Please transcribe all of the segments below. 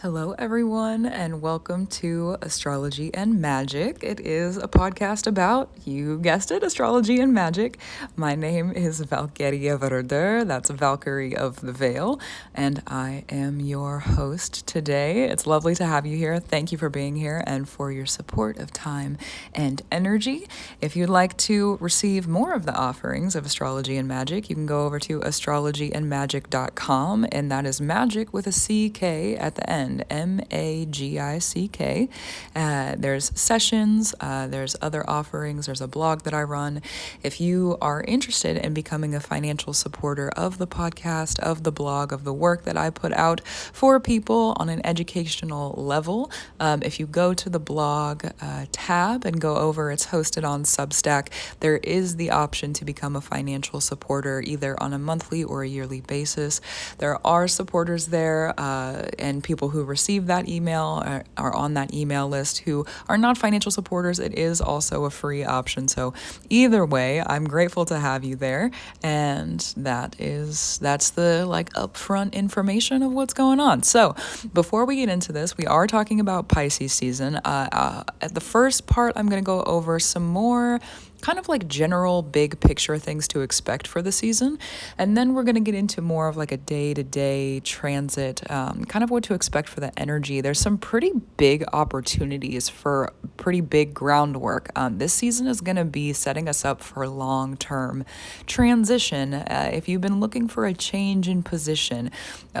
Hello, everyone, and welcome to Astrology and Magic. It is a podcast about, you guessed it, astrology and magic. My name is Valkyria Verder, that's Valkyrie of the Veil, and I am your host today. It's lovely to have you here. Thank you for being here and for your support of time and energy. If you'd like to receive more of the offerings of astrology and magic, you can go over to astrologyandmagic.com, and that is magic with a CK at the end. MAGICK. There's sessions, there's other offerings, there's a blog that I run. If you are interested in becoming a financial supporter of the podcast, of the blog, of the work that I put out for people on an educational level, if you go to the blog tab and go over, it's hosted on Substack, there is the option to become a financial supporter either on a monthly or a yearly basis. There are supporters there and people who receive that email are on that email list who are not financial supporters. It is also a free option. So either way, I'm grateful to have you there. And that's the upfront information of what's going on. So before we get into this, we are talking about Pisces season. At the first part, I'm going to go over some more kind of like general big picture things to expect for the season. And then we're going to get into more of like a day-to-day transit, kind of what to expect for the energy. There's some pretty big opportunities for pretty big groundwork. This season is going to be setting us up for long-term transition. If you've been looking for a change in position,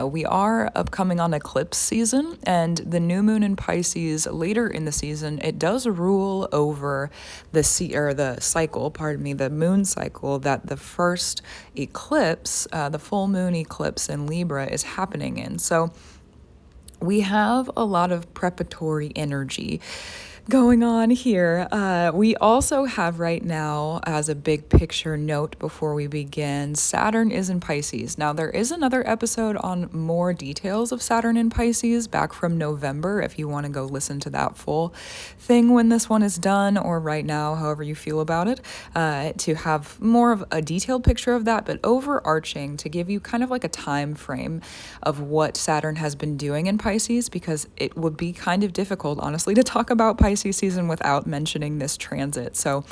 we are upcoming on eclipse season, and the new moon in Pisces later in the season, it does rule over the the moon cycle that the first eclipse, the full moon eclipse in Libra is happening in. So we have a lot of preparatory energy going on here. We also have right now, as a big picture note before we begin, Saturn is in Pisces. Now, there is another episode on more details of Saturn in Pisces back from November, if you want to go listen to that full thing when this one is done, or right now, however you feel about it, to have more of a detailed picture of that, but overarching to give you kind of like a time frame of what Saturn has been doing in Pisces, because it would be kind of difficult, honestly, to talk about Pisces season without mentioning this transit. So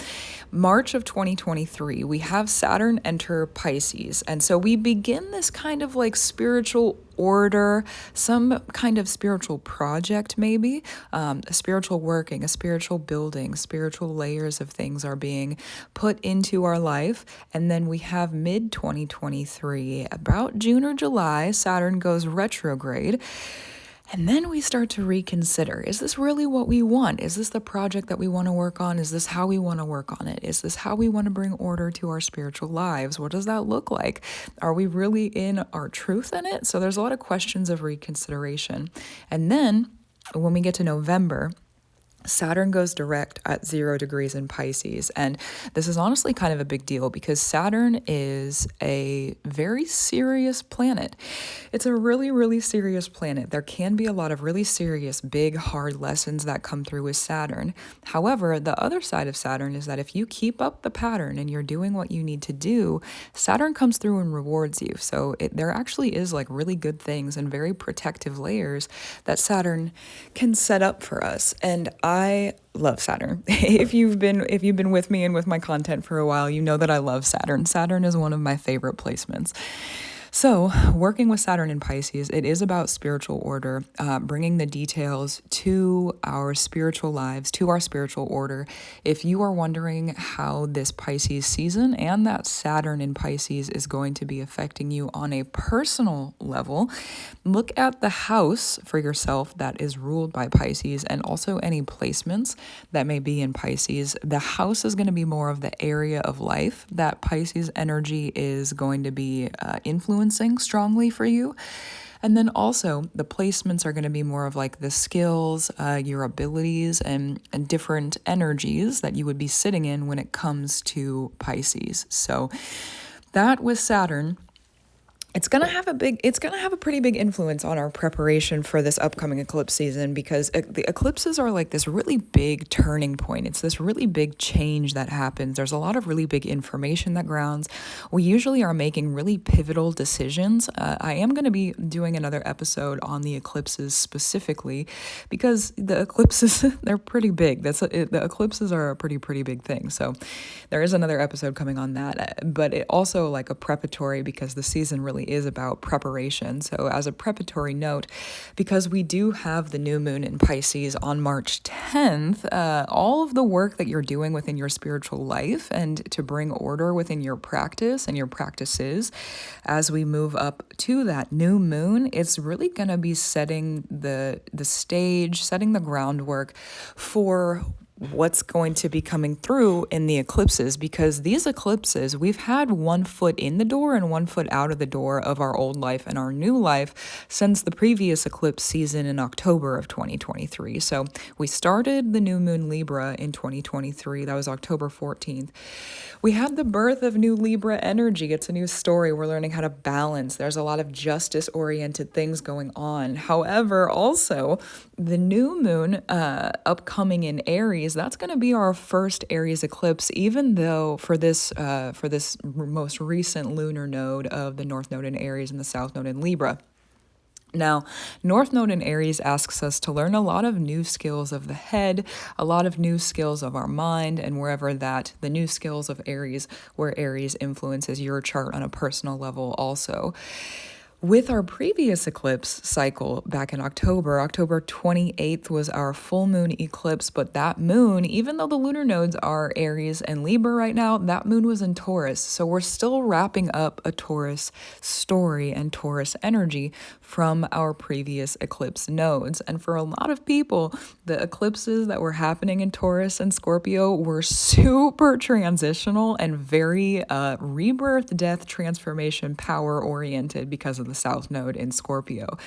March of 2023, we have Saturn enter Pisces. And so we begin this kind of like spiritual order, some kind of spiritual project, maybe a spiritual working, a spiritual building, spiritual layers of things are being put into our life. And then we have mid 2023, about June or July, Saturn goes retrograde. And then we start to reconsider, is this really what we want? Is this the project that we want to work on? Is this how we want to work on it? Is this how we want to bring order to our spiritual lives? What does that look like? Are we really in our truth in it? So there's a lot of questions of reconsideration. And then when we get to November, Saturn goes direct at 0 degrees in Pisces. And this is honestly kind of a big deal because Saturn is a very serious planet. It's a really, really serious planet. There can be a lot of really serious, big, hard lessons that come through with Saturn. However, the other side of Saturn is that if you keep up the pattern and you're doing what you need to do, Saturn comes through and rewards you. So there actually is like really good things and very protective layers that Saturn can set up for us. And I love Saturn. If you've been with me and with my content for a while, you know that I love Saturn. Saturn is one of my favorite placements. So working with Saturn in Pisces, it is about spiritual order, bringing the details to our spiritual lives, to our spiritual order. If you are wondering how this Pisces season and that Saturn in Pisces is going to be affecting you on a personal level, look at the house for yourself that is ruled by Pisces and also any placements that may be in Pisces. The house is going to be more of the area of life that Pisces energy is going to be influencing strongly for you. And then also the placements are going to be more of like the skills, your abilities, and different energies that you would be sitting in when it comes to Pisces. So that with Saturn. It's gonna have a pretty big influence on our preparation for this upcoming eclipse season, because the eclipses are like this really big turning point. It's this really big change that happens. There's a lot of really big information that grounds. We usually are making really pivotal decisions. I am going to be doing another episode on the eclipses specifically, because the eclipses, they're pretty big. The eclipses are a pretty big thing. So there is another episode coming on that, but it also like a preparatory, because the season really is about preparation. So as a preparatory note, because we do have the new moon in Pisces on March 10th, all of the work that you're doing within your spiritual life and to bring order within your practice and your practices as we move up to that new moon, it's really going to be setting the stage, setting the groundwork for what's going to be coming through in the eclipses, because these eclipses, we've had one foot in the door and one foot out of the door of our old life and our new life since the previous eclipse season in October of 2023. So we started the new moon Libra in 2023. That was October 14th. We had the birth of new Libra energy. It's a new story. We're learning how to balance. There's a lot of justice-oriented things going on. However, also, the new moon upcoming in Aries, that's going to be our first Aries eclipse, even though for this most recent lunar node of the North Node in Aries and the South Node in Libra. Now, North Node in Aries asks us to learn a lot of new skills of the head, a lot of new skills of our mind, and wherever that, the new skills of Aries, where Aries influences your chart on a personal level also. With our previous eclipse cycle back in October 28th was our full moon eclipse, but that moon, even though the lunar nodes are Aries and Libra right now, that moon was in Taurus. So we're still wrapping up a Taurus story and Taurus energy from our previous eclipse nodes. And for a lot of people, the eclipses that were happening in Taurus and Scorpio were super transitional and very rebirth, death, transformation, power oriented because of the South Node in Scorpio.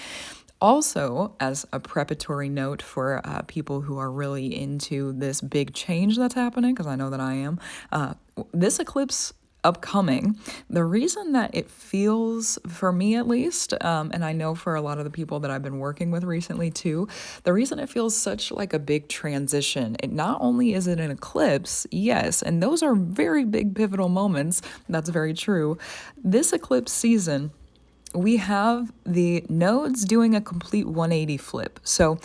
Also, as a preparatory note for people who are really into this big change that's happening, because I know that I am, this eclipse upcoming, the reason that it feels, for me at least, and I know for a lot of the people that I've been working with recently too, the reason it feels such like a big transition, it not only is it an eclipse, yes, and those are very big pivotal moments, that's very true. This eclipse season, we have the nodes doing a complete 180 flip. So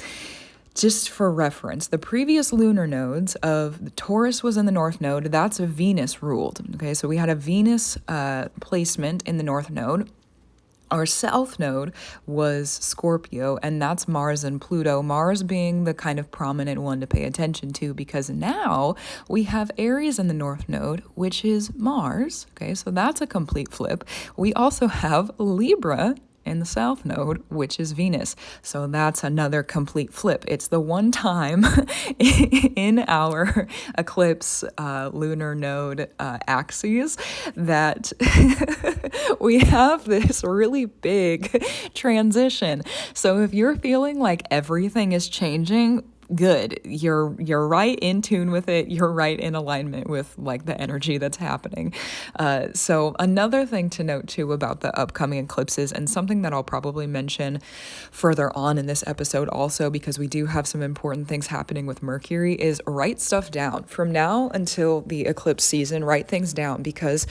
just for reference, the previous lunar nodes of the Taurus was in the North Node. That's a Venus ruled. Okay, so we had a Venus placement in the North Node. Our South Node was Scorpio, and that's Mars and Pluto. Mars being the kind of prominent one to pay attention to, because now we have Aries in the North Node, which is Mars. Okay, so that's a complete flip. We also have Libra in the South Node, which is Venus. So that's another complete flip. It's the one time in our eclipse lunar node axes that we have this really big transition. So if you're feeling like everything is changing, good. You're right in tune with it. You're right in alignment with like the energy that's happening. So another thing to note too about the upcoming eclipses, and something that I'll probably mention further on in this episode also, because we do have some important things happening with Mercury, is write stuff down. From now until the eclipse season, write things down, because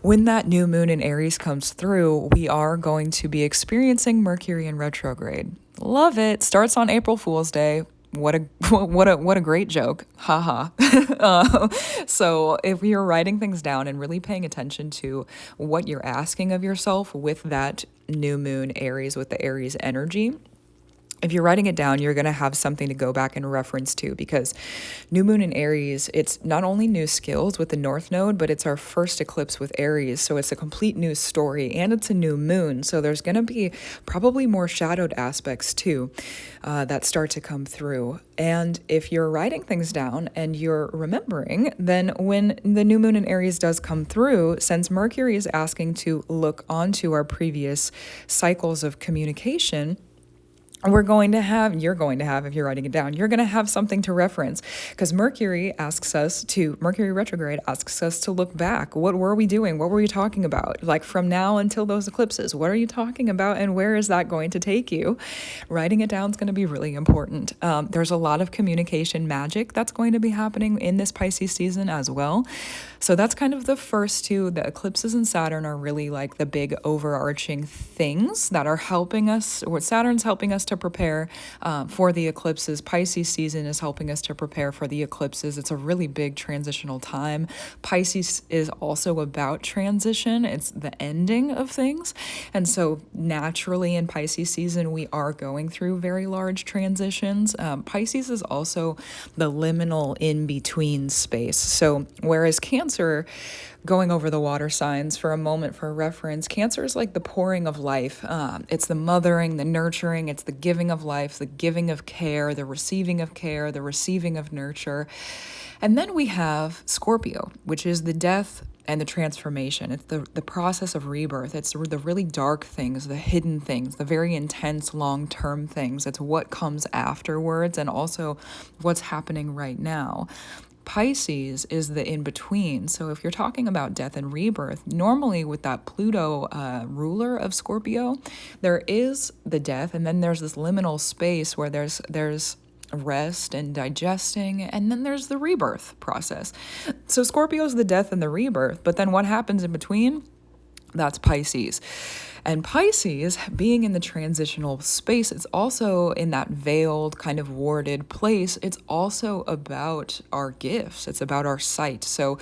when that new moon in Aries comes through, we are going to be experiencing Mercury in retrograde. Love it. Starts on April Fool's Day. What a great joke. Haha. So if you're writing things down and really paying attention to what you're asking of yourself with that new moon Aries, with the Aries energy, if you're writing it down, you're going to have something to go back and reference to, because new moon in Aries, it's not only new skills with the North Node, but it's our first eclipse with Aries. So it's a complete new story, and it's a new moon. So there's going to be probably more shadowed aspects too that start to come through. And if you're writing things down and you're remembering, then when the new moon in Aries does come through, since Mercury is asking to look onto our previous cycles of communication, you're going to have, if you're writing it down, you're going to have something to reference, because Mercury retrograde asks us to look back. What were we doing? What were we talking about? Like from now until those eclipses, what are you talking about? And where is that going to take you? Writing it down is going to be really important. There's a lot of communication magic that's going to be happening in this Pisces season as well. So that's kind of the first two. The eclipses and Saturn are really like the big overarching things that are helping us. What Saturn's helping us to prepare for the eclipses. Pisces season is helping us to prepare for the eclipses. It's a really big transitional time. Pisces is also about transition. It's the ending of things. And so naturally in Pisces season, we are going through very large transitions. Pisces is also the liminal in-between space. So whereas Cancer, going over the water signs for a moment for reference, Cancer is like the pouring of life. It's the mothering, the nurturing, it's the giving of life, the giving of care, the receiving of nurture. And then we have Scorpio, which is the death and the transformation. It's the process of rebirth. It's the really dark things, the hidden things, the very intense long-term things. It's what comes afterwards and also what's happening right now. Pisces is the in-between. So if you're talking about death and rebirth, normally with that Pluto ruler of Scorpio, there is the death, and then there's this liminal space where there's rest and digesting, and then there's the rebirth process. So Scorpio is the death and the rebirth, but then what happens in between? That's Pisces. And Pisces, being in the transitional space, it's also in that veiled, kind of warded place. It's also about our gifts. It's about our sight. So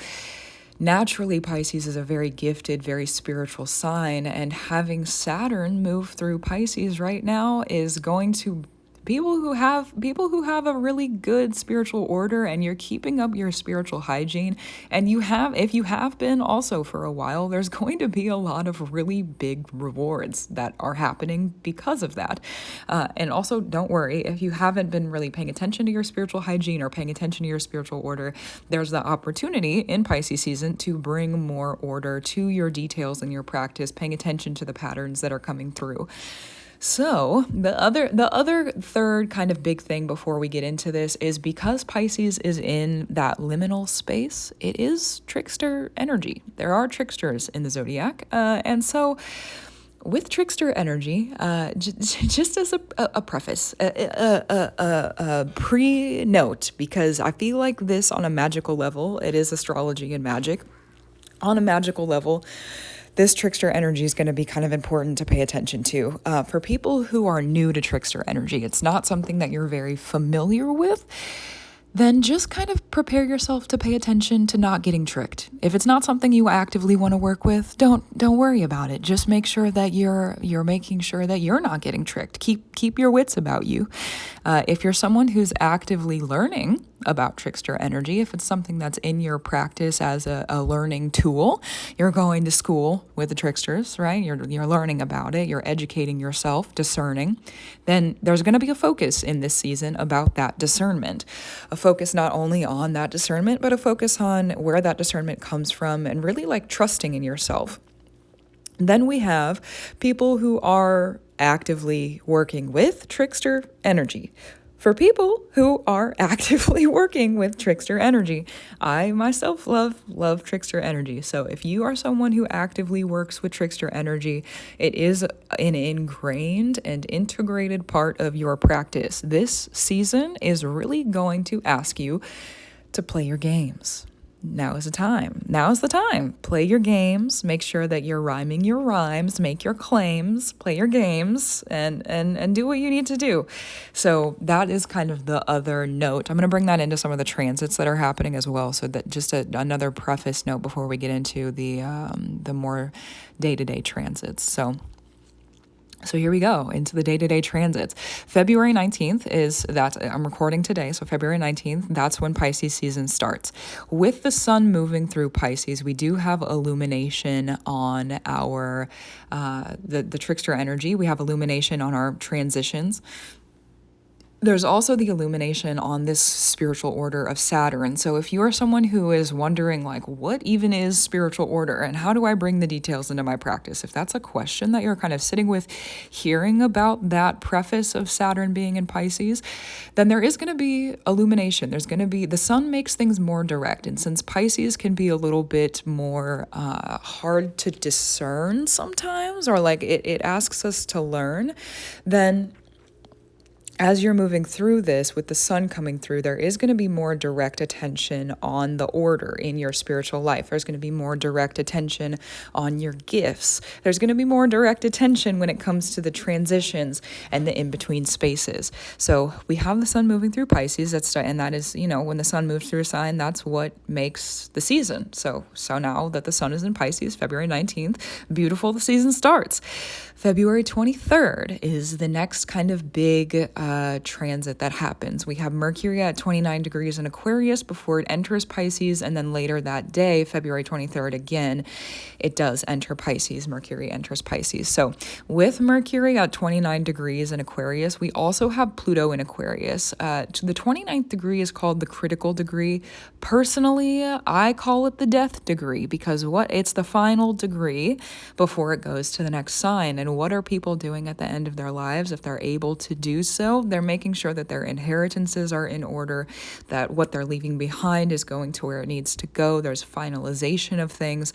naturally, Pisces is a very gifted, very spiritual sign. And having Saturn move through Pisces right now is going to people who have a really good spiritual order, and you're keeping up your spiritual hygiene, and if you have been also for a while, there's going to be a lot of really big rewards that are happening because of that. And also, don't worry if you haven't been really paying attention to your spiritual hygiene or paying attention to your spiritual order. There's the opportunity in Pisces season to bring more order to your details in your practice, paying attention to the patterns that are coming through. So the other third kind of big thing before we get into this is, because Pisces is in that liminal space, it is trickster energy. There are tricksters in the zodiac. And so with trickster energy, just as a preface, a pre-note, because I feel like this on a magical level, it is astrology and magic. On a magical level, this trickster energy is going to be kind of important to pay attention to. For people who are new to trickster energy, it's not something that you're very familiar with, then just kind of prepare yourself to pay attention to not getting tricked. If it's not something you actively want to work with, don't worry about it. Just make sure that you're making sure that you're not getting tricked. Keep your wits about you. If you're someone who's actively learning about trickster energy, if it's something that's in your practice as a learning tool, you're going to school with the tricksters, right? You're learning about it, you're educating yourself, discerning, then there's going to be a focus in this season about that discernment. A focus not only on that discernment, but a focus on where that discernment comes from, and really like trusting in yourself. Then we have people who are actively working with trickster energy. For people who are actively working with trickster energy, I myself love trickster energy. So if you are someone who actively works with trickster energy, it is an ingrained and integrated part of your practice. This season is really going to ask you to play your games. Now is the time. Play your games. Make sure that you're rhyming your rhymes. Make your claims. Play your games, and do what you need to do. So that is kind of the other note. I'm going to bring that into some of the transits that are happening as well. So that just another preface note before we get into the more day-to-day transits. So here we go into the day-to-day transits. February 19th is that I'm recording today. So February 19th, that's when Pisces season starts. With the sun moving through Pisces, we do have illumination on our, the trickster energy. We have illumination on our transitions. There's also the illumination on this spiritual order of Saturn. So if you are someone who is wondering, like, what even is spiritual order and how do I bring the details into my practice? If that's a question that you're kind of sitting with, hearing about that preface of Saturn being in Pisces, then there is going to be illumination. There's going to be, the sun makes things more direct. And since Pisces can be a little bit more hard to discern sometimes, or like it asks us to learn, then as you're moving through this with the sun coming through, there is going to be more direct attention on the order in your spiritual life. There's going to be more direct attention on your gifts. There's going to be more direct attention when it comes to the transitions and the in-between spaces. So we have the sun moving through Pisces, and that is, when the sun moves through a sign, that's what makes the season. So now that the sun is in Pisces, February 19th, beautiful, the season starts. February 23rd is the next kind of big transit that happens. We have Mercury at 29 degrees in Aquarius before it enters Pisces, and then later that day, February 23rd, again, it does enter Pisces. Mercury enters Pisces. So with Mercury at 29 degrees in Aquarius, we also have Pluto in Aquarius. The 29th degree is called the critical degree. Personally, I call it the death degree because it's the final degree before it goes to the next sign. And what are people doing at the end of their lives if they're able to do so? They're making sure that their inheritances are in order, that what they're leaving behind is going to where it needs to go. There's finalization of things.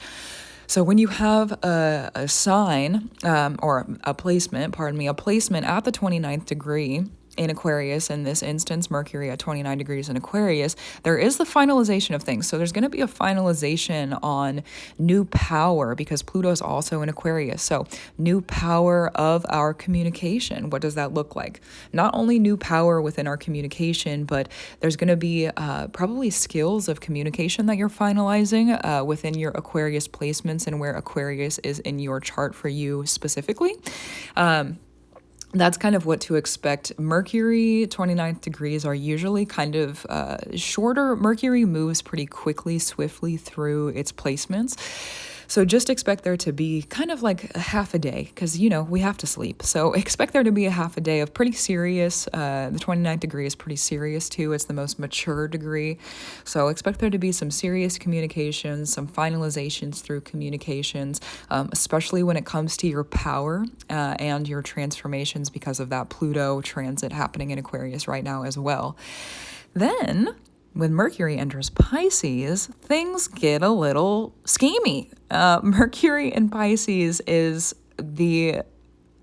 So when you have a sign or a placement at the 29th degree in Aquarius, in this instance, Mercury at 29 degrees in Aquarius, there is the finalization of things. So there's going to be a finalization on new power because Pluto is also in Aquarius. So new power of our communication. What does that look like? Not only new power within our communication, but there's going to be probably skills of communication that you're finalizing within your Aquarius placements and where Aquarius is in your chart for you specifically. That's kind of what to expect. Mercury, 29th degrees are usually kind of shorter. Mercury moves pretty quickly, swiftly through its placements. So just expect there to be kind of like a half a day because, we have to sleep. So expect there to be a half a day of pretty serious. The 29th degree is pretty serious too. It's the most mature degree. So expect there to be some serious communications, some finalizations through communications, especially when it comes to your power and your transformations because of that Pluto transit happening in Aquarius right now as well. Then when Mercury enters Pisces, things get a little schemy. Mercury in Pisces is the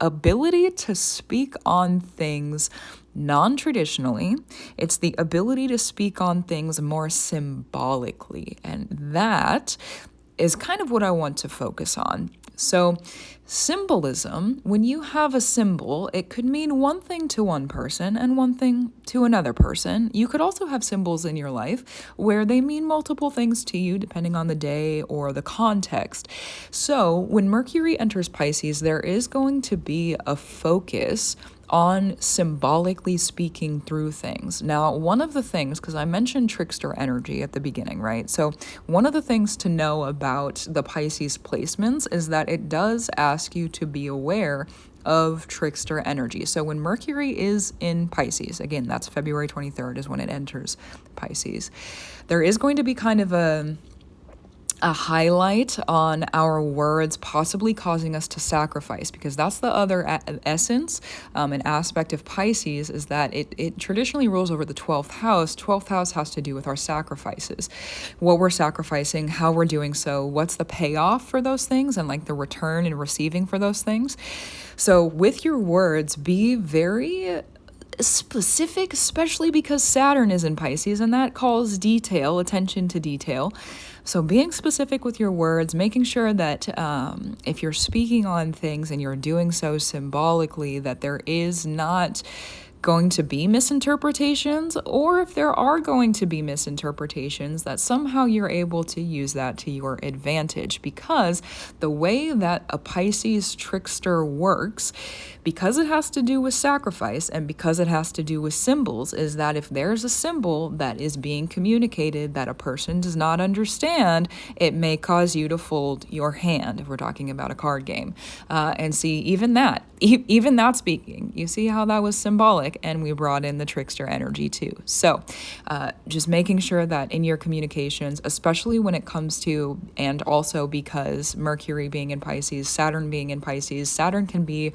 ability to speak on things non-traditionally. It's the ability to speak on things more symbolically. And that is kind of what I want to focus on. So symbolism, when you have a symbol, it could mean one thing to one person and one thing to another person. You could also have symbols in your life where they mean multiple things to you depending on the day or the context. So when Mercury enters Pisces, there is going to be a focus on symbolically speaking through things. Now, one of the things, because I mentioned trickster energy at the beginning, right? So one of the things to know about the Pisces placements is that it does ask you to be aware of trickster energy. So when Mercury is in Pisces, again, that's February 23rd is when it enters Pisces, there is going to be kind of a highlight on our words possibly causing us to sacrifice, because that's the other essence, an aspect of Pisces is that it traditionally rules over the 12th house. 12th house has to do with our sacrifices, what we're sacrificing, how we're doing so, what's the payoff for those things, and like the return and receiving for those things. So with your words, be very specific, especially because Saturn is in Pisces and that calls detail, attention to detail. So being specific with your words, making sure that if you're speaking on things and you're doing so symbolically, that there is not going to be misinterpretations, or if there are going to be misinterpretations, that somehow you're able to use that to your advantage. Because the way that a Pisces trickster works, because it has to do with sacrifice and because it has to do with symbols, is that if there's a symbol that is being communicated that a person does not understand, it may cause you to fold your hand, if we're talking about a card game. And see, even that speaking, you see how that was symbolic. symbolic, and we brought in the trickster energy too. So just making sure that in your communications, especially when it comes to, and also because Mercury being in Pisces, Saturn being in Pisces, Saturn can be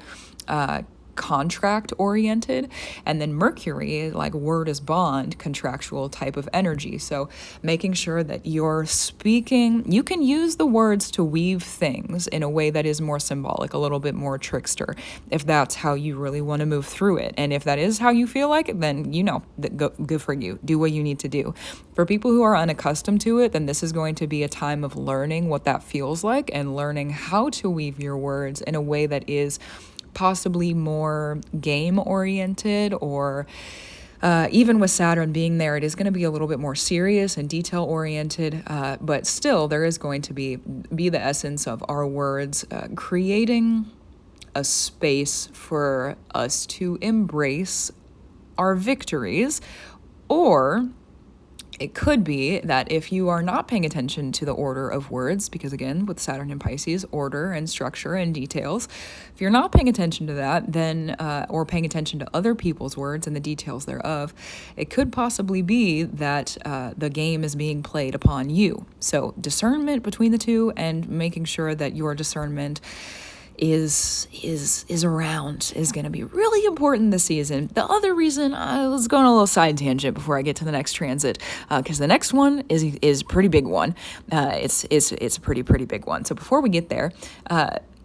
contract oriented, and then Mercury, like word is bond, contractual type of energy. So making sure that you're speaking, you can use the words to weave things in a way that is more symbolic, a little bit more trickster, if that's how you really want to move through it. And if that is how you feel like it, then good for you. Do what you need to do. For people who are unaccustomed to it, then this is going to be a time of learning what that feels like and learning how to weave your words in a way that is possibly more game oriented, or even with Saturn being there, it is going to be a little bit more serious and detail oriented, but still there is going to be the essence of our words creating a space for us to embrace our victories. Or it could be that if you are not paying attention to the order of words, because again, with Saturn and Pisces, order and structure and details, if you're not paying attention to that, then, or paying attention to other people's words and the details thereof, it could possibly be that the game is being played upon you. So discernment between the two, and making sure that your discernment is around is going to be really important this season. The other reason, I was going on a little side tangent before I get to the next transit, because the next one is a pretty big one. It's a pretty big one. So before we get there,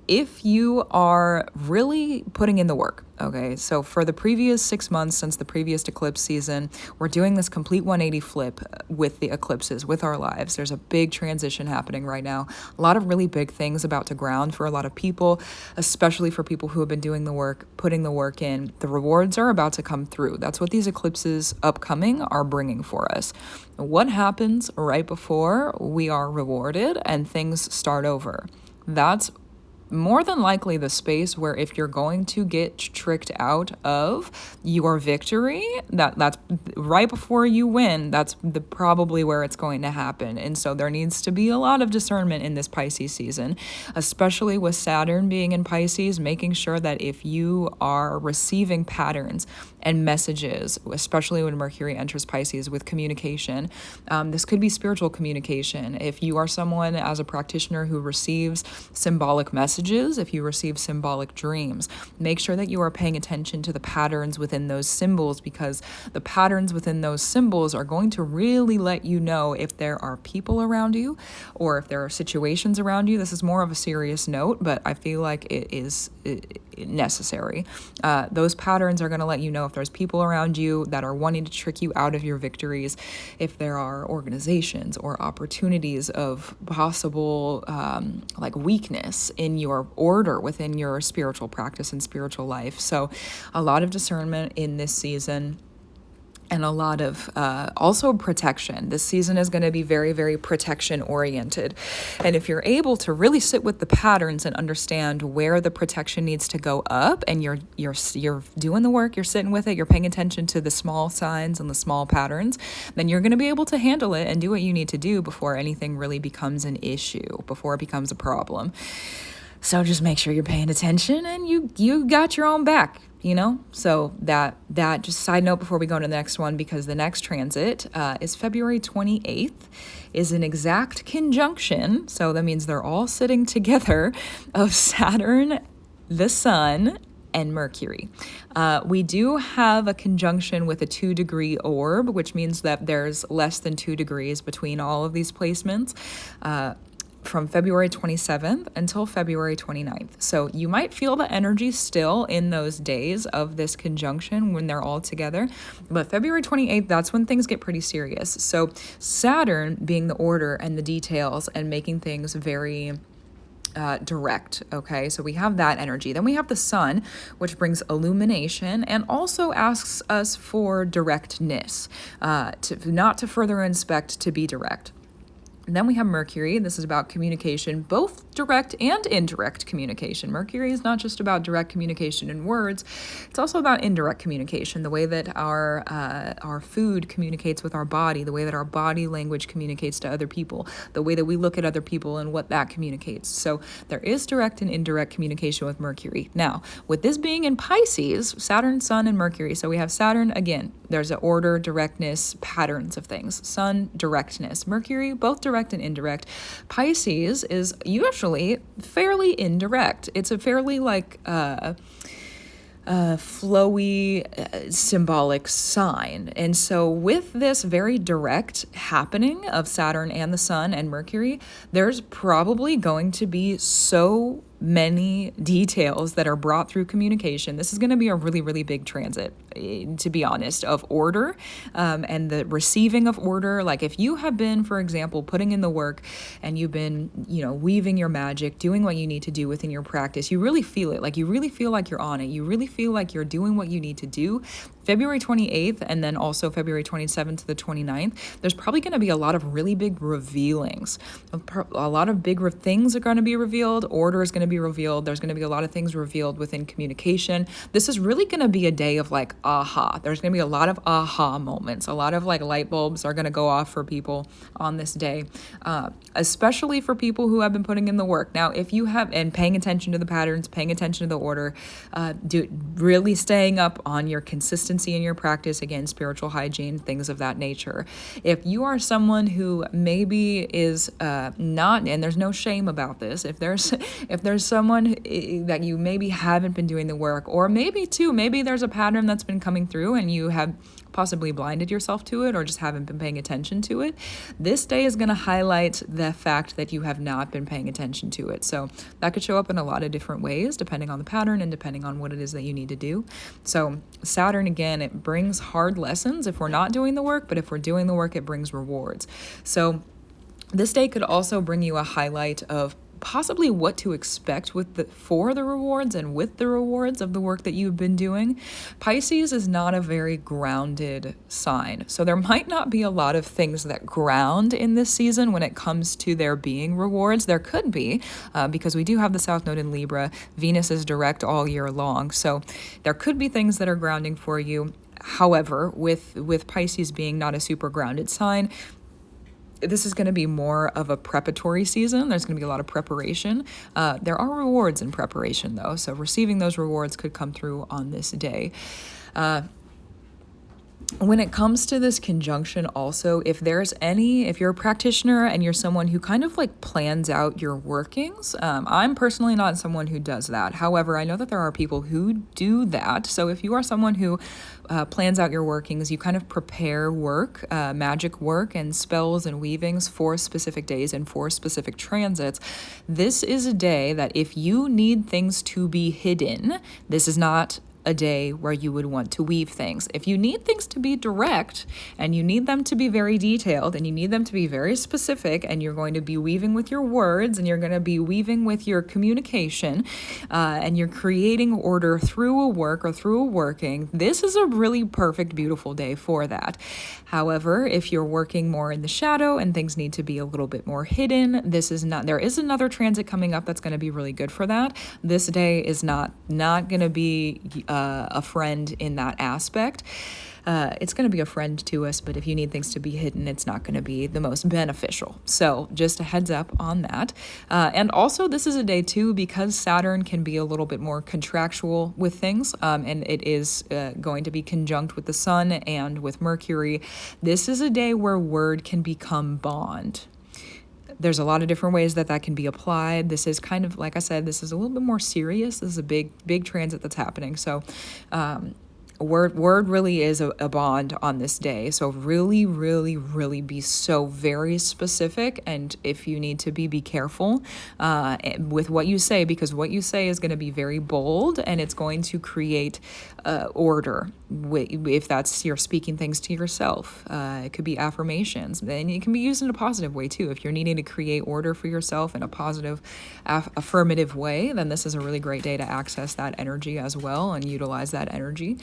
if you are really putting in the work, okay, so for the previous 6 months since the previous eclipse season, we're doing this complete 180 flip with the eclipses, with our lives. There's a big transition happening right now. A lot of really big things about to ground for a lot of people, especially for people who have been doing the work, putting the work in. The rewards are about to come through. That's what these eclipses upcoming are bringing for us. What happens right before we are rewarded and things start over? That's more than likely the space where if you're going to get tricked out of your victory, that's right before you win, that's probably where it's going to happen. And so there needs to be a lot of discernment in this Pisces season, especially with Saturn being in Pisces, making sure that if you are receiving patterns and messages, especially when Mercury enters Pisces with communication, this could be spiritual communication. If you are someone as a practitioner who receives symbolic messages, if you receive symbolic dreams, make sure that you are paying attention to the patterns within those symbols, because the patterns within those symbols are going to really let you know if there are people around you or if there are situations around you. This is more of a serious note, but I feel like it is necessary. Those patterns are going to let you know if there's people around you that are wanting to trick you out of your victories, if there are organizations or opportunities of possible like weakness in your order within your spiritual practice and spiritual life. So a lot of discernment in this season, and a lot of also protection. This season is going to be very protection oriented. And if you're able to really sit with the patterns and understand where the protection needs to go up, and you're doing the work, you're sitting with it, you're paying attention to the small signs and the small patterns, then you're going to be able to handle it and do what you need to do before anything really becomes an issue, before it becomes a problem. So just make sure you're paying attention and you got your own back, you know? So that just side note before we go to the next one, because the next transit is February 28th, is an exact conjunction. So that means they're all sitting together of Saturn, the Sun, and Mercury. We do have a conjunction with a 2-degree orb, which means that there's less than 2 degrees between all of these placements. From February 27th until February 29th. So you might feel the energy still in those days of this conjunction when they're all together. But February 28th, that's when things get pretty serious. So Saturn being the order and the details and making things very direct. Okay, so we have that energy. Then we have the Sun, which brings illumination and also asks us for directness, not to further inspect, to be direct. And then we have Mercury. This is about communication, both direct and indirect communication. Mercury is not just about direct communication in words, it's also about indirect communication, the way that our food communicates with our body, the way that our body language communicates to other people, the way that we look at other people and what that communicates. So there is direct and indirect communication with Mercury. Now, with this being in Pisces, Saturn, Sun, and Mercury, so we have Saturn, again, there's an order, directness, patterns of things. Sun, directness. Mercury, both direct and indirect. Pisces is usually fairly indirect. It's a fairly flowy, symbolic sign. And so with this very direct happening of Saturn and the Sun and Mercury, there's probably going to be so many details that are brought through communication. This is going to be a really, really big transit, to be honest, of order and the receiving of order. Like if you have been, for example, putting in the work and you've been, weaving your magic, doing what you need to do within your practice, you really feel it. Like you really feel like you're on it. You really feel like you're doing what you need to do. February 28th and then also February 27th to the 29th, there's probably going to be a lot of really big revealings. A lot of big things are going to be revealed. Order is going to be revealed. There's going to be a lot of things revealed within communication. This is really going to be a day of like aha. There's going to be a lot of aha moments. A lot of like light bulbs are going to go off for people on this day, especially for people who have been putting in the work. Now, if you have, and paying attention to the patterns, paying attention to the order, really staying up on your consistency in your practice, again, spiritual hygiene, things of that nature. If you are someone who maybe is not, and there's no shame about this, if there's someone that you maybe haven't been doing the work, or maybe there's a pattern that's been coming through and you have possibly blinded yourself to it or just haven't been paying attention to it, this day is going to highlight the fact that you have not been paying attention to it. So that could show up in a lot of different ways depending on the pattern and depending on what it is that you need to do. So Saturn, again, it brings hard lessons if we're not doing the work, but if we're doing the work, it brings rewards. So this day could also bring you a highlight of possibly what to expect for the rewards and with the rewards of the work that you've been doing. Pisces is not a very grounded sign, so there might not be a lot of things that ground in this season when it comes to there being rewards. There could be, because we do have the South Node in Libra. Venus is direct all year long, so there could be things that are grounding for you. However, with Pisces being not a super grounded sign, this is going to be more of a preparatory season. There's going to be a lot of preparation. There are rewards in preparation, though, so receiving those rewards could come through on this day. When it comes to this conjunction also, if you're a practitioner and you're someone who kind of like plans out your workings, I'm personally not someone who does that. However, I know that there are people who do that. So if you are someone who plans out your workings, you kind of prepare work, magic work and spells and weavings for specific days and for specific transits, this is a day that if you need things to be hidden, this is not a day where you would want to weave things. If you need things to be direct and you need them to be very detailed and you need them to be very specific and you're going to be weaving with your words and you're going to be weaving with your communication and you're creating order through a work or through a working, this is a really perfect, beautiful day for that. However, if you're working more in the shadow and things need to be a little bit more hidden, there is another transit coming up that's going to be really good for that. This day is not going to be a friend in that aspect. It's going to be a friend to us, but if you need things to be hidden, it's not going to be the most beneficial. So just a heads up on that. And also this is a day too, because Saturn can be a little bit more contractual with things, and it is going to be conjunct with the Sun and with Mercury. This is a day where word can become bond. There's a lot of different ways that can be applied. This is kind of, like I said, this is a little bit more serious. This is a big transit that's happening. So word really is a bond on this day. So really, really, really be so very specific. And if you need to be careful with what you say, because what you say is going to be very bold and it's going to create order. If that's you're speaking things to yourself, it could be affirmations, and it can be used in a positive way too. If you're needing to create order for yourself in a positive, affirmative way, then this is a really great day to access that energy as well and utilize that energy.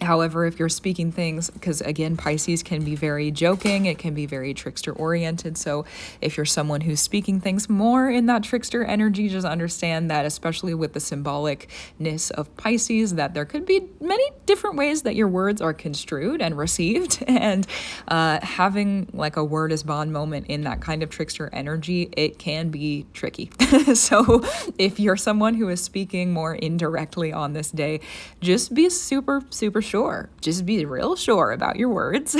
However, if you're speaking things, because again, Pisces can be very joking, it can be very trickster oriented. So if you're someone who's speaking things more in that trickster energy, just understand that, especially with the symbolicness of Pisces, that there could be many different ways that your words are construed and received. And having like a word is bond moment in that kind of trickster energy, it can be tricky. So if you're someone who is speaking more indirectly on this day, just be super, super sure. Just be real sure about your words.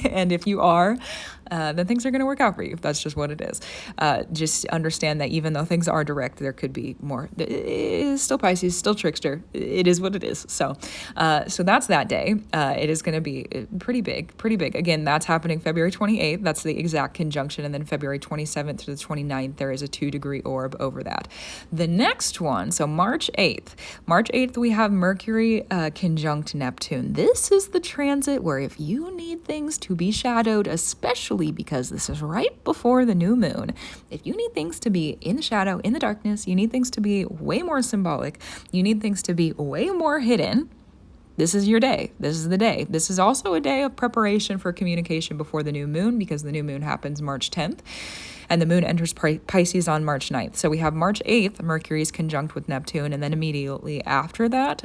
And if you are, then things are going to work out for you. That's just what it is. Just understand that even though things are direct, there could be more. It is still Pisces, still trickster. It is what it is. So that's that day. It is going to be pretty big. Again, that's happening February 28th. That's the exact conjunction. And then February 27th to the 29th, there is a 2-degree orb over that. The next one, so March 8th, we have Mercury conjunct Neptune. This is the transit where if you need things to be shadowed, especially because this is right before the new moon, if you need things to be in the shadow, in the darkness, you need things to be way more symbolic, you need things to be way more hidden, this is your day. This is the day. This is also a day of preparation for communication before the new moon, because the new moon happens March 10th. And the moon enters Pisces on March 9th. So we have March 8th, Mercury is conjunct with Neptune, and then immediately after that,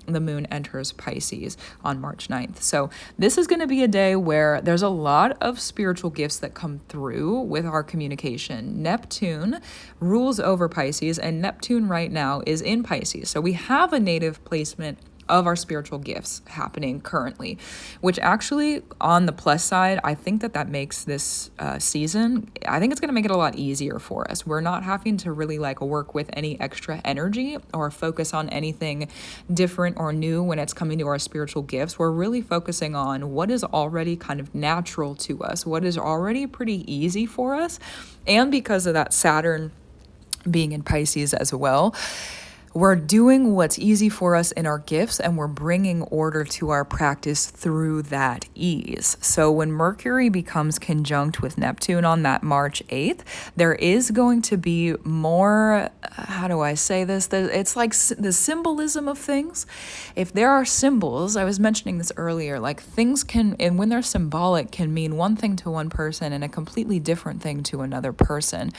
the moon enters Pisces on March 9th. So this is going to be a day where there's a lot of spiritual gifts that come through with our communication. Neptune rules over Pisces, and Neptune right now is in Pisces. So we have a native placement of our spiritual gifts happening currently, which actually, on the plus side, I think that makes this season, I think it's going to make it a lot easier for us. We're not having to really like work with any extra energy or focus on anything different or new when it's coming to our spiritual gifts. We're really focusing on what is already kind of natural to us, what is already pretty easy for us. And because of that Saturn being in Pisces as well, we're doing what's easy for us in our gifts, and we're bringing order to our practice through that ease. So when Mercury becomes conjunct with Neptune on that March 8th, there is going to be more, how do I say this? It's like the symbolism of things. If there are symbols, I was mentioning this earlier, like things can, and when they're symbolic, can mean one thing to one person and a completely different thing to another person.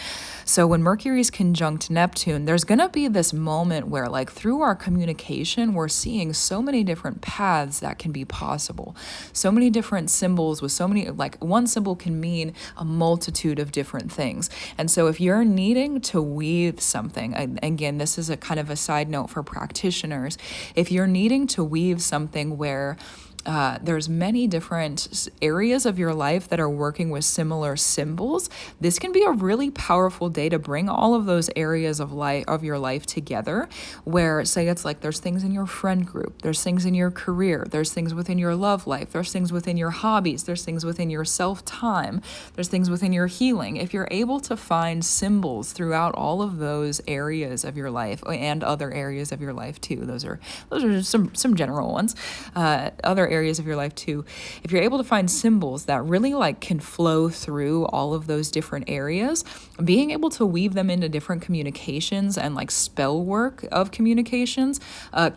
So when Mercury's conjunct Neptune, there's going to be this moment where like through our communication, we're seeing so many different paths that can be possible. So many different symbols with so many, like one symbol can mean a multitude of different things. And so if you're needing to weave something, again, this is a kind of a side note for practitioners. If you're needing to weave something where there's many different areas of your life that are working with similar symbols, this can be a really powerful day to bring all of those areas of your life together, where say it's like there's things in your friend group, there's things in your career, there's things within your love life, there's things within your hobbies, there's things within your self-time, there's things within your healing. If you're able to find symbols throughout all of those areas of your life and other areas of your life too, those are some general ones, other areas of your life too. If you're able to find symbols that really like can flow through all of those different areas, being able to weave them into different communications and like spell work of communications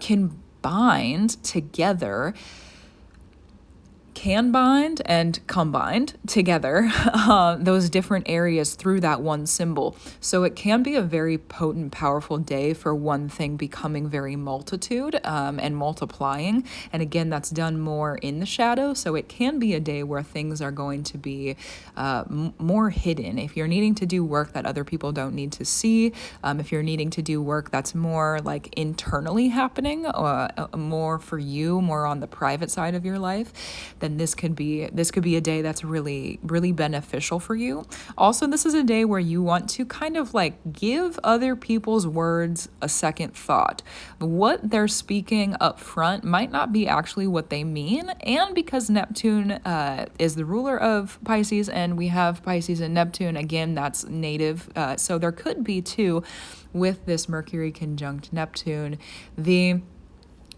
can bind together, can bind and combined together those different areas through that one symbol. So it can be a very potent, powerful day for one thing becoming very multitude and multiplying. And again, that's done more in the shadow. So it can be a day where things are going to be more hidden. If you're needing to do work that other people don't need to see, if you're needing to do work that's more like internally happening, more for you, more on the private side of your life, then this could be a day that's really, really beneficial for you. Also, this is a day where you want to kind of like give other people's words a second thought. What they're speaking up front might not be actually what they mean. And because Neptune is the ruler of Pisces, and we have Pisces and Neptune, again, that's native. So there could be too, with this Mercury conjunct Neptune, the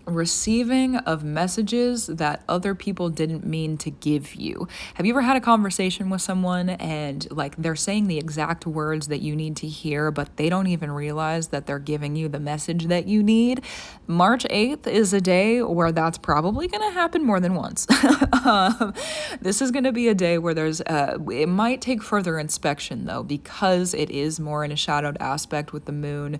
receiving of messages that other people didn't mean to give you. Have you ever had a conversation with someone and like they're saying the exact words that you need to hear, but they don't even realize that they're giving you the message that you need? March 8th is a day where that's probably going to happen more than once. This is going to be a day where it might take further inspection though, because it is more in a shadowed aspect with the moon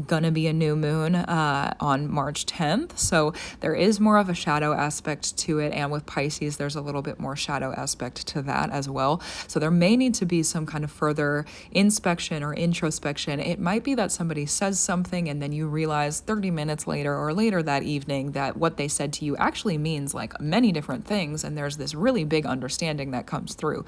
gonna be a new moon on March 10th. So there is more of a shadow aspect to it. And with Pisces, there's a little bit more shadow aspect to that as well. So there may need to be some kind of further inspection or introspection. It might be that somebody says something and then you realize 30 minutes later or later that evening that what they said to you actually means like many different things. And there's this really big understanding that comes through.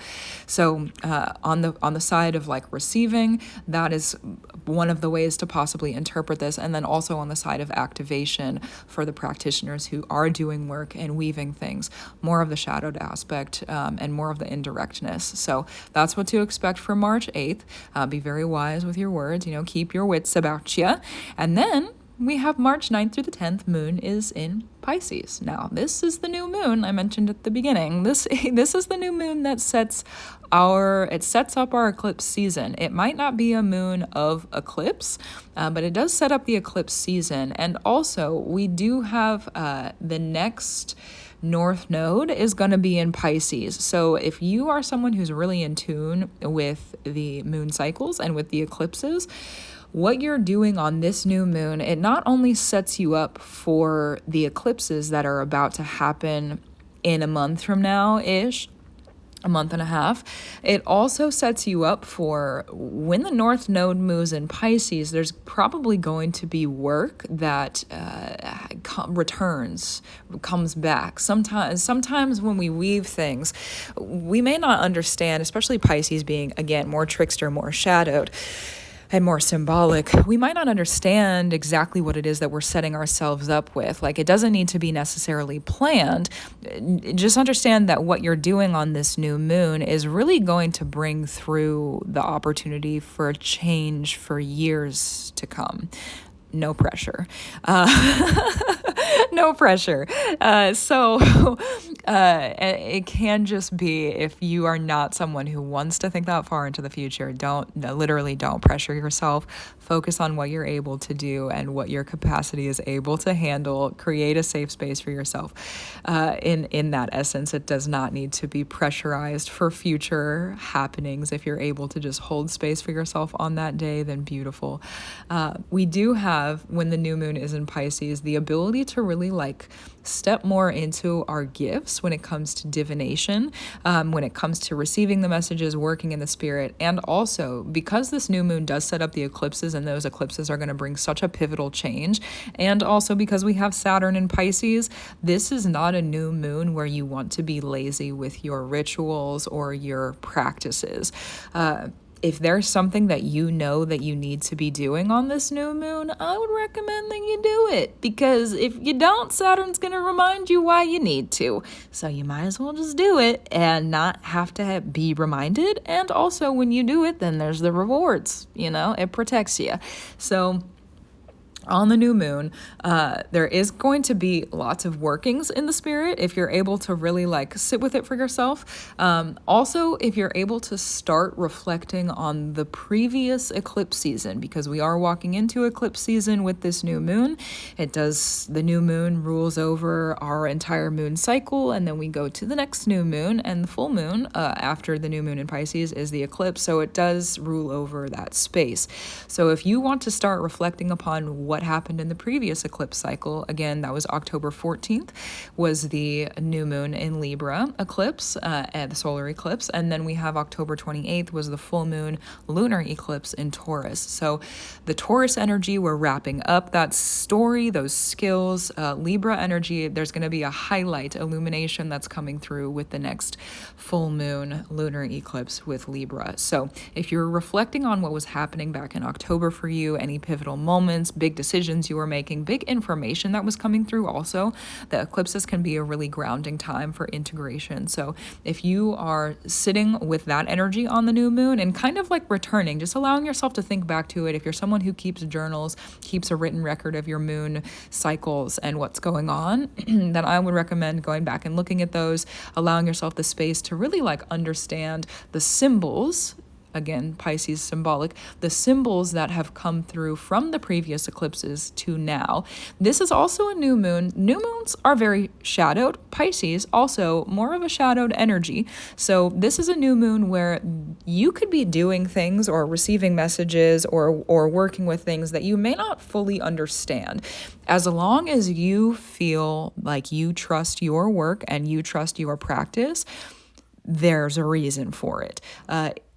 So on the side of like receiving, that is one of the ways to possibly interpret this. And then also on the side of activation for the practitioners who are doing work and weaving things, more of the shadowed aspect and more of the indirectness. So that's what to expect for March 8th. Be very wise with your words, keep your wits about you. And then we have March 9th through the 10th, moon is in Pisces. Now, this is the new moon I mentioned at the beginning. This is the new moon that sets up our eclipse season. It might not be a moon of eclipse, but it does set up the eclipse season. And also, we do have the next North Node is going to be in Pisces. So if you are someone who's really in tune with the moon cycles and with the eclipses, what you're doing on this new moon, it not only sets you up for the eclipses that are about to happen in a month from now-ish, a month and a half, it also sets you up for when the North Node moves in Pisces, there's probably going to be work that comes back. Sometimes when we weave things, we may not understand, especially Pisces being, again, more trickster, more shadowed, and more symbolic, we might not understand exactly what it is that we're setting ourselves up with. Like, it doesn't need to be necessarily planned. Just understand that what you're doing on this new moon is really going to bring through the opportunity for change for years to come. No pressure. No pressure. It can just be, if you are not someone who wants to think that far into the future, don't pressure yourself. Focus on what you're able to do and what your capacity is able to handle. Create a safe space for yourself. In that essence, it does not need to be pressurized for future happenings. If you're able to just hold space for yourself on that day, then beautiful. We do have, when the new moon is in Pisces, the ability to really step more into our gifts when it comes to divination, when it comes to receiving the messages, working in the spirit. And also, because this new moon does set up the eclipses, and those eclipses are going to bring such a pivotal change, and also because we have Saturn in Pisces, this is not a new moon where you want to be lazy with your rituals or your practices. If there's something that you know that you need to be doing on this new moon, I would recommend that you do it. Because if you don't, Saturn's going to remind you why you need to. So you might as well just do it and not have to be reminded. And also, when you do it, then there's the rewards. It protects you. So on the new moon, there is going to be lots of workings in the spirit if you're able to really sit with it for yourself. Also, if you're able to start reflecting on the previous eclipse season, because we are walking into eclipse season with this new moon. The new moon rules over our entire moon cycle, and then we go to the next new moon, and the full moon after the new moon in Pisces is the eclipse. So it does rule over that space. So if you want to start reflecting upon what happened in the previous eclipse cycle, again, that was October 14th, was the new moon in Libra eclipse, and the solar eclipse. And then we have October 28th was the full moon lunar eclipse in Taurus. So the Taurus energy, we're wrapping up that story, those skills. Libra energy, there's going to be a highlight illumination that's coming through with the next full moon lunar eclipse with Libra. So if you're reflecting on what was happening back in October for you, any pivotal moments, big decisions decisions you were making, big information that was coming through also. The eclipses can be a really grounding time for integration. So if you are sitting with that energy on the new moon and kind of like returning, just allowing yourself to think back to it. If you're someone who keeps journals, keeps a written record of your moon cycles and what's going on, then I would recommend going back and looking at those, allowing yourself the space to really like understand the symbols. Again, Pisces symbolic, the symbols that have come through from the previous eclipses to now. This is also a new moon. New moons are very shadowed. Pisces, also more of a shadowed energy. So this is a new moon where you could be doing things or receiving messages or working with things that you may not fully understand. As long as you feel like you trust your work and you trust your practice, there's a reason for it.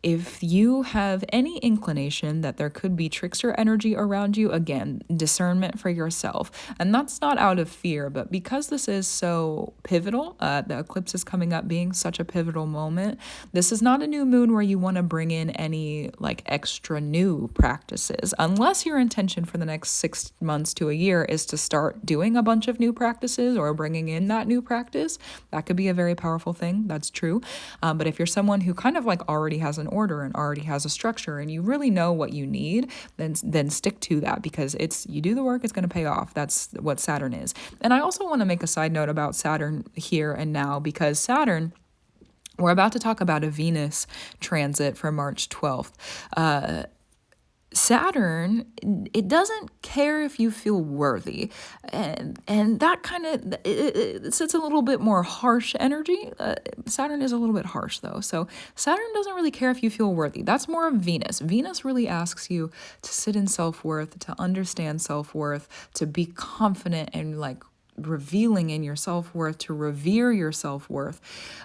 If you have any inclination that there could be trickster energy around you, again, discernment for yourself. And that's not out of fear, but because this is so pivotal, the eclipse is coming up being such a pivotal moment, this is not a new moon where you want to bring in any like extra new practices, unless your intention for the next 6 months to a year is to start doing a bunch of new practices or bringing in that new practice. That could be a very powerful thing. That's true. But if you're someone who kind of like already has an order and already has a structure and you really know what you need, then stick to that, because you do the work, it's going to pay off. That's what Saturn is. And I also want to make a side note about Saturn here and now, because Saturn, we're about to talk about a Venus transit for March 12th. Saturn, it doesn't care if you feel worthy, and that kind of it's a little bit more harsh energy. Saturn is a little bit harsh though, so Saturn doesn't really care if you feel worthy. That's more of Venus. Venus really asks you to sit in self-worth, to understand self-worth, to be confident and like revealing in your self-worth, to revere your self-worth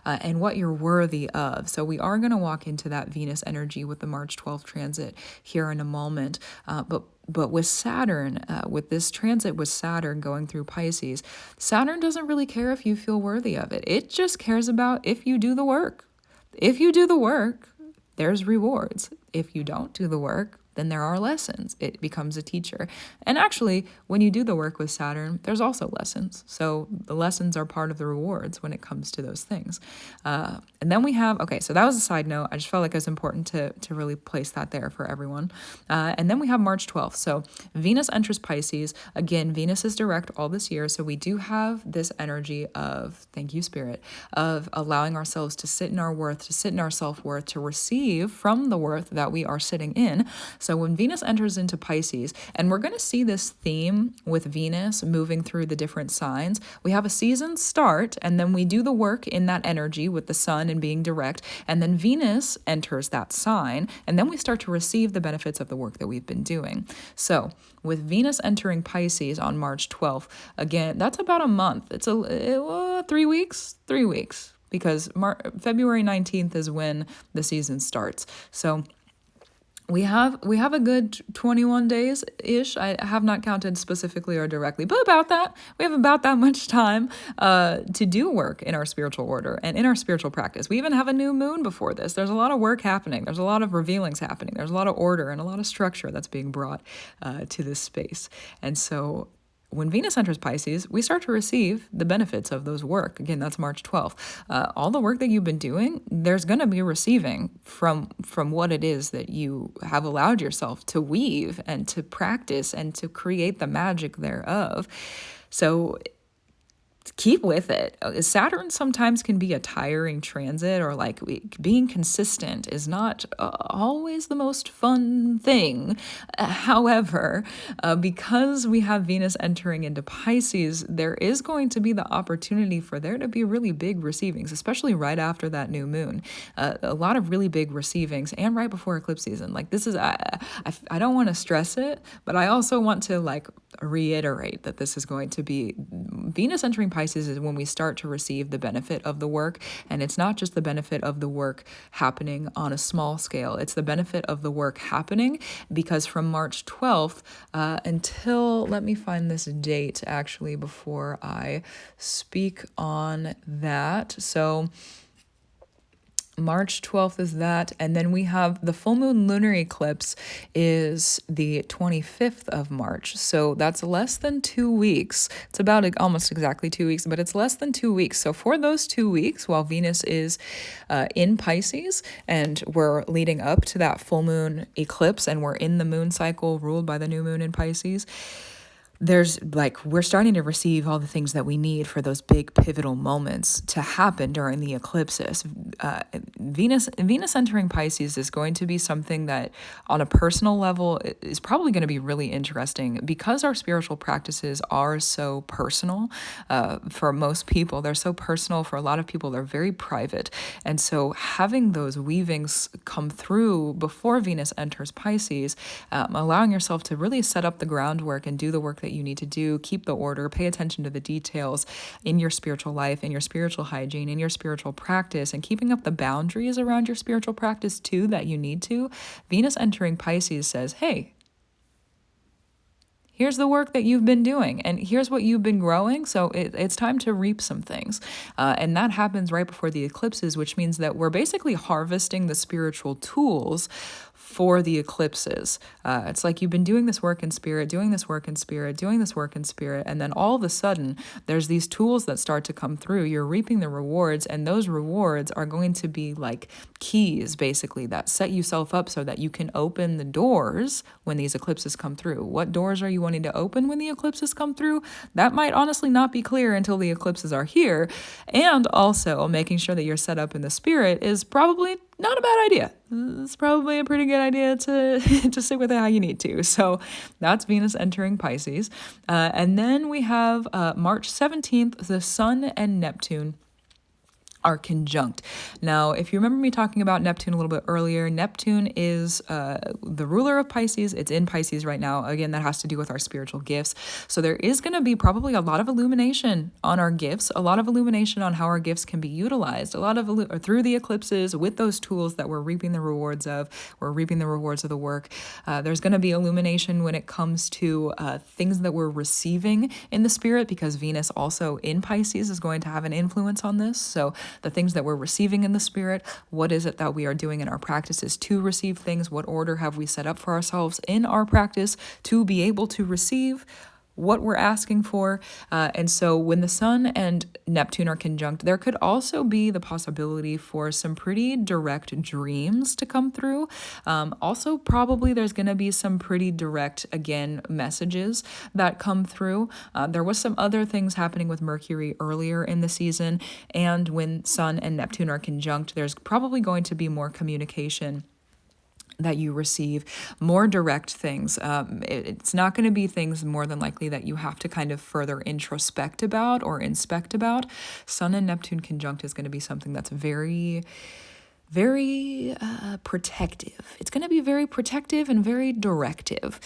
and what you're worthy of. So we are going to walk into that Venus energy with the March 12th transit here in a moment. But with Saturn, with this transit with Saturn going through Pisces, Saturn doesn't really care if you feel worthy of it. It just cares about if you do the work. If you do the work, there's rewards. If you don't do the work, then there are lessons. It becomes a teacher. And actually, when you do the work with Saturn, there's also lessons. So the lessons are part of the rewards when it comes to those things. And then we have, okay, so that was a side note. I just felt like it was important to really place that there for everyone. And then we have March 12th. So Venus enters Pisces. Again, Venus is direct all this year. So we do have this energy of, thank you, Spirit, of allowing ourselves to sit in our worth, to sit in our self-worth, to receive from the worth that we are sitting in. So when Venus enters into Pisces, and we're going to see this theme with Venus moving through the different signs, we have a season start, and then we do the work in that energy with the sun and being direct, and then Venus enters that sign, and then we start to receive the benefits of the work that we've been doing. So with Venus entering Pisces on March 12th, again, that's about a month. It's 3 weeks, because February 19th is when the season starts. So we have a good 21 days-ish. I have not counted specifically or directly, but about that. We have about that much time to do work in our spiritual order and in our spiritual practice. We even have a new moon before this. There's a lot of work happening. There's a lot of revealings happening. There's a lot of order and a lot of structure that's being brought to this space. And so when Venus enters Pisces, we start to receive the benefits of those work. Again, that's March 12th. All the work that you've been doing, there's going to be receiving from what it is that you have allowed yourself to weave and to practice and to create the magic thereof. So keep with it. Saturn sometimes can be a tiring transit, or like being consistent is not always the most fun thing. However, because we have Venus entering into Pisces, there is going to be the opportunity for there to be really big receivings, especially right after that new moon. A lot of really big receivings, and right before eclipse season. Like this is, I don't want to stress it, but I also want to like reiterate that this is going to be Venus entering Pisces is when we start to receive the benefit of the work. And it's not just the benefit of the work happening on a small scale. It's the benefit of the work happening because from March 12th until, let me find this date actually before I speak on that. So March 12th is that. And then we have the full moon lunar eclipse is the 25th of March. So that's less than 2 weeks. It's about almost exactly 2 weeks, but it's less than 2 weeks. So for those 2 weeks, while Venus is in Pisces and we're leading up to that full moon eclipse and we're in the moon cycle ruled by the new moon in Pisces, we're starting to receive all the things that we need for those big pivotal moments to happen during the eclipses. Venus entering Pisces is going to be something that on a personal level is probably going to be really interesting because our spiritual practices are so personal. For most people, they're so personal. For a lot of people, they're very private. And so having those weavings come through before Venus enters Pisces, allowing yourself to really set up the groundwork and do the work that you need to do, keep the order, pay attention to the details in your spiritual life, in your spiritual hygiene, in your spiritual practice, and keeping up the boundaries around your spiritual practice too that you need to. Venus entering Pisces says, hey, here's the work that you've been doing, and here's what you've been growing. So it's time to reap some things. And that happens right before the eclipses, which means that we're basically harvesting the spiritual tools for the eclipses. It's like you've been doing this work in spirit, doing this work in spirit, doing this work in spirit, and then all of a sudden there's these tools that start to come through. You're reaping the rewards, and those rewards are going to be like keys, basically, that set yourself up so that you can open the doors when these eclipses come through. What doors are you wanting to open when the eclipses come through? That might honestly not be clear until the eclipses are here. And also making sure that you're set up in the spirit is probably not a bad idea. It's probably a pretty good idea to to sit with it how you need to. So that's Venus entering Pisces. And then we have March 17th, the Sun and Neptune are conjunct. Now, if you remember me talking about Neptune a little bit earlier, Neptune is the ruler of Pisces. It's in Pisces right now. Again, that has to do with our spiritual gifts. So there is going to be probably a lot of illumination on our gifts, a lot of illumination on how our gifts can be utilized, a lot of through the eclipses with those tools that we're reaping the rewards of. We're reaping the rewards of the work. There's going to be illumination when it comes to things that we're receiving in the spirit, because Venus also in Pisces is going to have an influence on this. So the things that we're receiving in the spirit, what is it that we are doing in our practices to receive things? What order have we set up for ourselves in our practice to be able to receive what we're asking for? And so when the Sun and Neptune are conjunct, there could also be the possibility for some pretty direct dreams to come through. Also, probably there's going to be some pretty direct, again, messages that come through. There was some other things happening with Mercury earlier in the season, and when Sun and Neptune are conjunct, there's probably going to be more communication that you receive, more direct things. It's not going to be things more than likely that you have to kind of further introspect about or inspect about. Sun and Neptune conjunct is going to be something that's very protective. It's going to be very protective and very directive.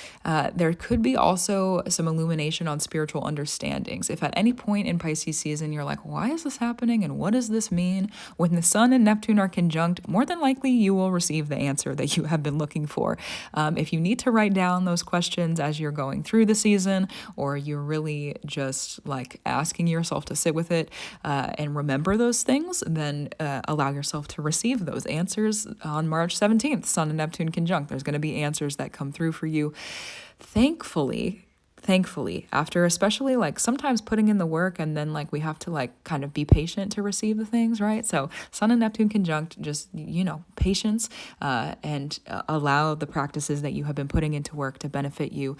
There could be also some illumination on spiritual understandings. If at any point in Pisces season you're like, why is this happening and what does this mean? When the Sun and Neptune are conjunct, more than likely you will receive the answer that you have been looking for. If you need to write down those questions as you're going through the season, or you're really just like asking yourself to sit with it and remember those things, then allow yourself to receive those answers on March 17th, Sun and Neptune conjunct. There's going to be answers that come through for you. Thankfully, after especially like sometimes putting in the work and then like we have to like kind of be patient to receive the things, right? So Sun and Neptune conjunct, just, patience and allow the practices that you have been putting into work to benefit you.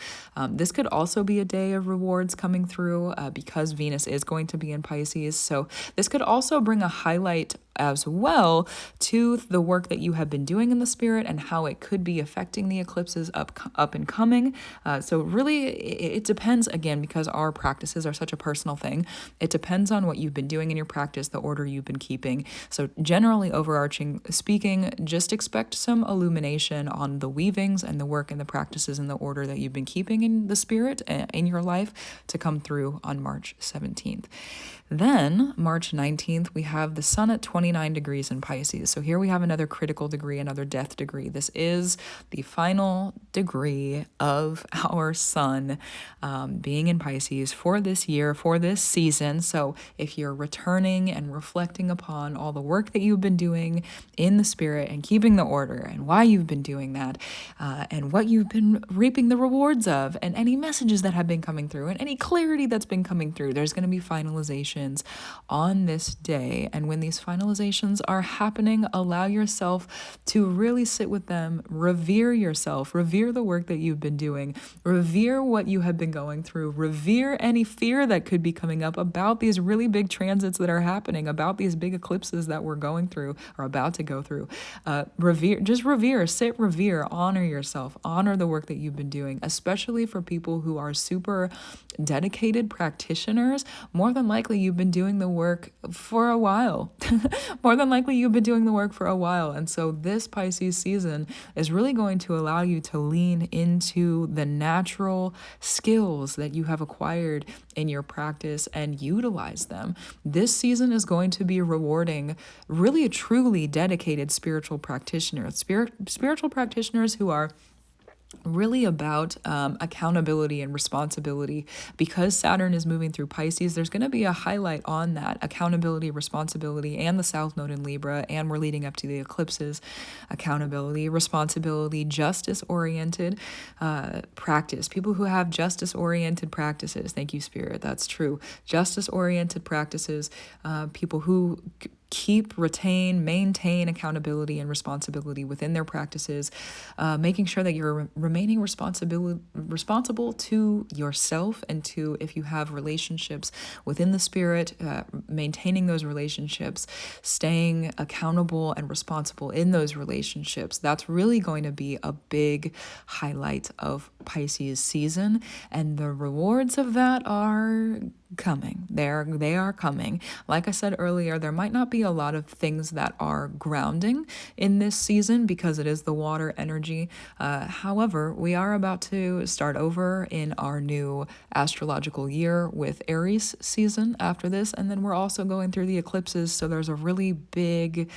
This could also be a day of rewards coming through because Venus is going to be in Pisces. So this could also bring a highlight as well to the work that you have been doing in the spirit and how it could be affecting the eclipses up and coming. So really, it depends, again, because our practices are such a personal thing. It depends on what you've been doing in your practice, the order you've been keeping. So generally, overarching speaking, just expect some illumination on the weavings and the work and the practices and the order that you've been keeping in the spirit in your life to come through on March 17th. Then, March 19th, we have the sun at 29 degrees in Pisces. So here we have another critical degree, another death degree. This is the final degree of our sun being in Pisces for this year, for this season. So if you're returning and reflecting upon all the work that you've been doing in the spirit and keeping the order and why you've been doing that and what you've been reaping the rewards of and any messages that have been coming through and any clarity that's been coming through, there's going to be finalizations on this day. And when these finalizations are happening, allow yourself to really sit with them, revere yourself, revere the work that you've been doing, revere what you have been going through, revere any fear that could be coming up about these really big transits that are happening, about these big eclipses that we're going through or about to go through. Revere, sit, revere, honor yourself, honor the work that you've been doing, especially for people who are super dedicated practitioners. More than likely, you've been doing the work for a while. More than likely, you've been doing the work for a while. And so this Pisces season is really going to allow you to lean into the natural skills that you have acquired in your practice and utilize them. This season is going to be rewarding really truly dedicated spiritual practitioners, spiritual practitioners who are really about accountability and responsibility. Because Saturn is moving through Pisces, there's going to be a highlight on that accountability, responsibility, and the South Node in Libra, and we're leading up to the eclipses. Accountability, responsibility, justice-oriented practice. People who have justice-oriented practices. Thank you, Spirit. That's true. Justice-oriented practices. People who retain, maintain accountability and responsibility within their practices, making sure that you're remaining responsible to yourself and to, if you have relationships within the spirit, maintaining those relationships, staying accountable and responsible in those relationships. That's really going to be a big highlight of Pisces season, and the rewards of that are coming. They are coming. Like I said earlier, there might not be a lot of things that are grounding in this season because it is the water energy. However, we are about to start over in our new astrological year with Aries season after this, and then we're also going through the eclipses. So there's a really big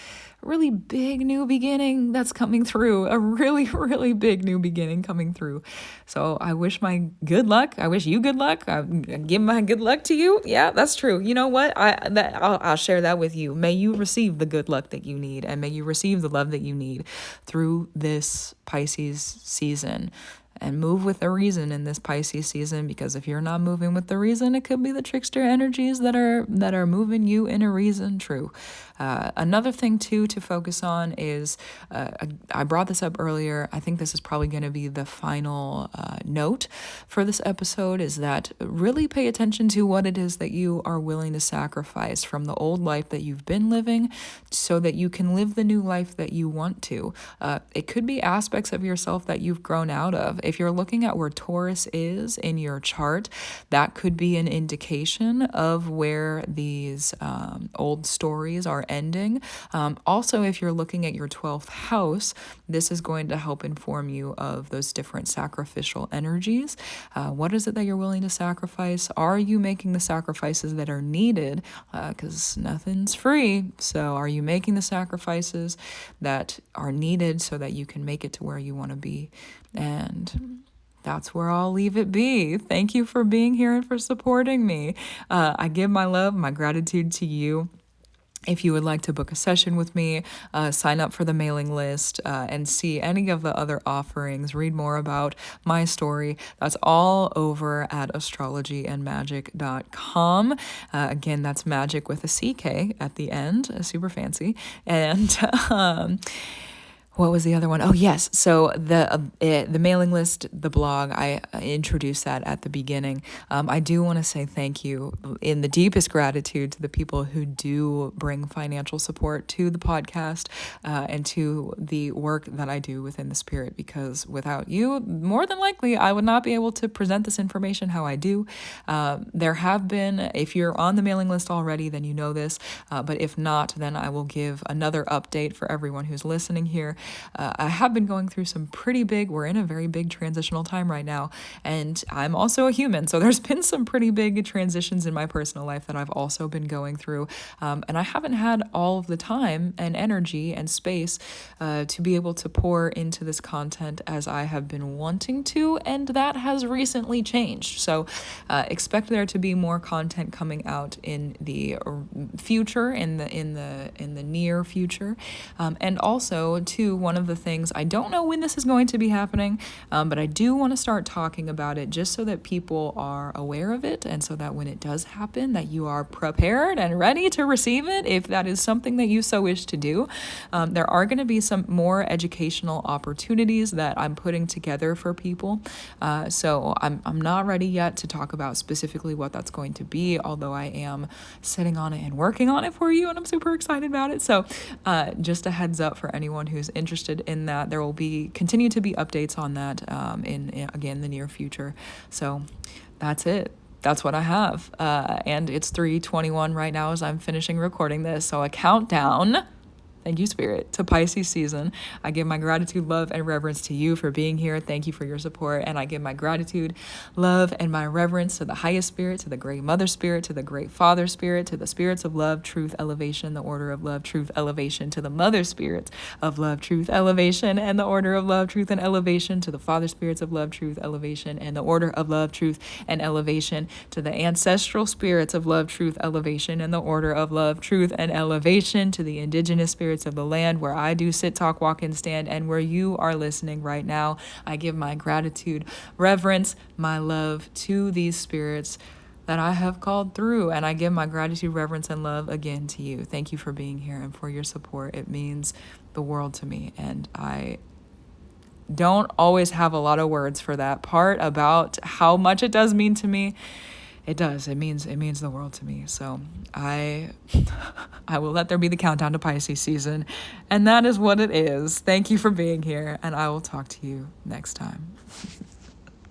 new beginning that's coming through, a really big new beginning coming through. So I wish my good luck. I wish you good luck. I give my good luck to you. Yeah, that's true. You know what? I'll share that with you. May you receive the good luck that you need, and may you receive the love that you need through this Pisces season. And move with a reason in this Pisces season, because if you're not moving with the reason, it could be the trickster energies that are moving you in a reason. True. Another thing too to focus on is, I brought this up earlier. I think this is probably going to be the final note for this episode, is that really pay attention to what it is that you are willing to sacrifice from the old life that you've been living so that you can live the new life that you want to. It could be aspects of yourself that you've grown out of. If you're looking at where Taurus is in your chart, that could be an indication of where these old stories are ending. Also, if you're looking at your 12th house, this is going to help inform you of those different sacrificial energies. What is it that you're willing to sacrifice? Are you making the sacrifices that are needed? Because nothing's free. So are you making the sacrifices that are needed so that you can make it to where you want to be? And that's where I'll leave it be. Thank you for being here and for supporting me. I give my love, my gratitude to you. If you would like to book a session with me, sign up for the mailing list and see any of the other offerings, read more about my story. That's all over at astrologyandmagic.com. Again, that's magic with a CK at the end, super fancy. And what was the other one? Oh, yes. So the mailing list, the blog, I introduced that at the beginning. I do want to say thank you in the deepest gratitude to the people who do bring financial support to the podcast and to the work that I do within the spirit, because without you, more than likely, I would not be able to present this information how I do. There have been, if you're on the mailing list already, then you know this, but if not, then I will give another update for everyone who's listening here. I have been going through we're in a very big transitional time right now. And I'm also a human. So there's been some pretty big transitions in my personal life that I've also been going through. And I haven't had all of the time and energy and space to be able to pour into this content as I have been wanting to. And that has recently changed. So expect there to be more content coming out in the future, in the near future. And also, too, one of the things, I don't know when this is going to be happening, but I do want to start talking about it just so that people are aware of it, and so that when it does happen, that you are prepared and ready to receive it if that is something that you so wish to do. There are going to be some more educational opportunities that I'm putting together for people. So I'm not ready yet to talk about specifically what that's going to be, although I am sitting on it and working on it for you, and I'm super excited about it. So just a heads up for anyone who's interested in that. There will continue to be updates on that in again, the near future. So that's it. That's what I have. And it's 3:21 right now as I'm finishing recording this. So a countdown. Thank you, Spirit, to Pisces season. I give my gratitude, love, and reverence to you for being here. Thank you for your support. And I give my gratitude, love, and my reverence to the highest spirit, to the great mother spirit, to the great father spirit, to the spirits of love, truth, elevation, the order of love, truth, elevation, to the mother spirits of love, truth, elevation, and the order of love, truth, and elevation, to the father spirits of love, truth, elevation, and the order of love, truth, and elevation, to the ancestral spirits of love, truth, elevation, and the order of love, truth, and elevation, to the indigenous spirits of the land where I do sit, talk, walk, and stand, and where you are listening right now. I give my gratitude, reverence, my love to these spirits that I have called through, and I give my gratitude, reverence, and love again to you. Thank you for being here and for your support. It means the world to me, and I don't always have a lot of words for that part about how much it does mean to me. It does. It means the world to me. So I will let there be the countdown to Pisces season. And that is what it is. Thank you for being here. And I will talk to you next time.